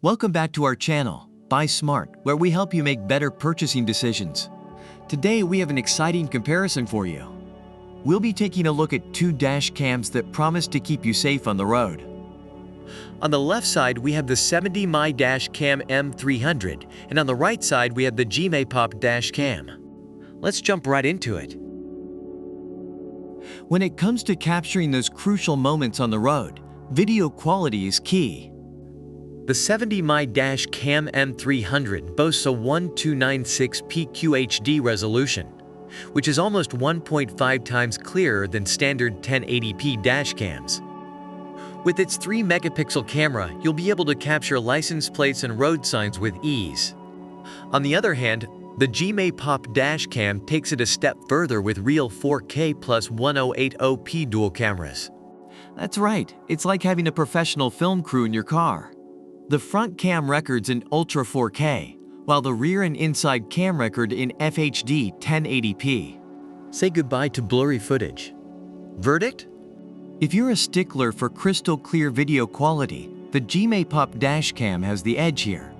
Welcome back to our channel, Buy Smart, where we help you make better purchasing decisions. Today we have an exciting comparison for you. We'll be taking a look at two dash cams that promise to keep you safe on the road. On the left side we have the 70mm dash cam M300, and on the right side we have the WiFi dash cam. Let's jump right into it. When it comes to capturing those crucial moments on the road, video quality is key. The 70mm dash cam M300 boasts a 1296p QHD resolution, which is almost 1.5 times clearer than standard 1080p dash cams. With its 3-megapixel camera, you'll be able to capture license plates and road signs with ease. On the other hand, the WiFi dash cam takes it a step further with real 4K+1080P dual cameras. That's right, it's like having a professional film crew in your car. The front cam records in Ultra 4K, while the rear and inside cam record in FHD 1080p. Say goodbye to blurry footage. Verdict? If you're a stickler for crystal clear video quality, the WiFi dash cam has the edge here.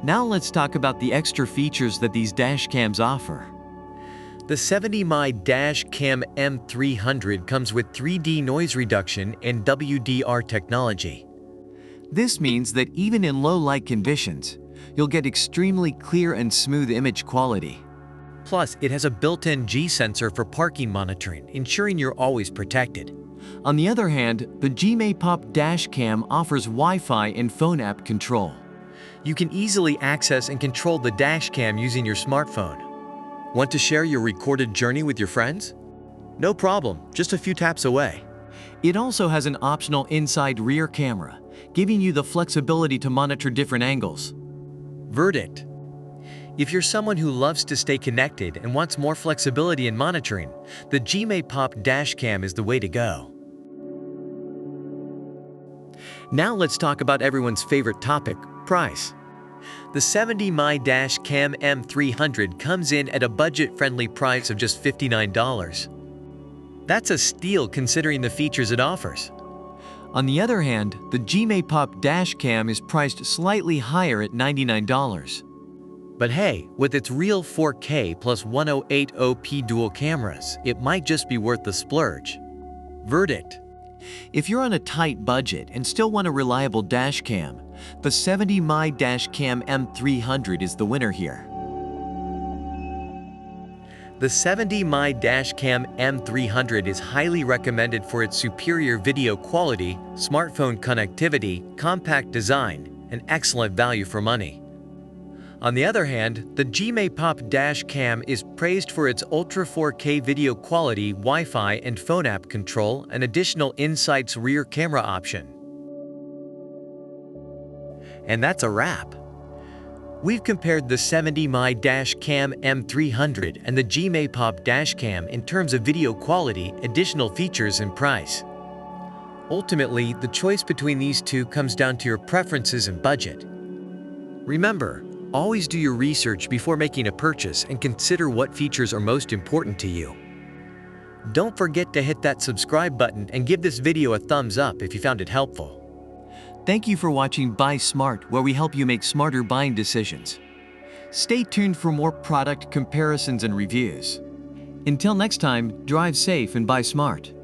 Now let's talk about the extra features that these dash cams offer. The 70mm dash cam M300 comes with 3D noise reduction and WDR technology. This means that even in low light conditions, you'll get extremely clear and smooth image quality. Plus, it has a built-in G sensor for parking monitoring, ensuring you're always protected. On the other hand, the WiFi dash cam offers Wi-Fi and phone app control. You can easily access and control the dash cam using your smartphone. Want to share your recorded journey with your friends? No problem, just a few taps away. It also has an optional inside rear camera, giving you the flexibility to monitor different angles. Verdict: if you're someone who loves to stay connected and wants more flexibility in monitoring, the WiFi dash cam is the way to go. Now let's talk about everyone's favorite topic, price. The 70mm dash cam M300 comes in at a budget-friendly price of just $59. That's a steal considering the features it offers. On the other hand, the WiFi dash cam is priced slightly higher at $99. But hey, with its real 4K+1080P dual cameras, it might just be worth the splurge. Verdict: if you're on a tight budget and still want a reliable dash cam, the 70mm dash cam M300 is the winner here. The 70mm dash cam M300 is highly recommended for its superior video quality, smartphone connectivity, compact design, and excellent value for money. On the other hand, the WiFi dash cam is praised for its Ultra 4K video quality, Wi-Fi and phone app control, and additional Insight's rear camera option. And that's a wrap. We've compared the 70mm dash cam M300 and the WiFi dash cam in terms of video quality, additional features, and price. Ultimately, the choice between these two comes down to your preferences and budget. Remember, always do your research before making a purchase and consider what features are most important to you. Don't forget to hit that subscribe button and give this video a thumbs up if you found it helpful. Thank you for watching Buy Smart, where we help you make smarter buying decisions. Stay tuned for more product comparisons and reviews. Until next time, drive safe and buy smart.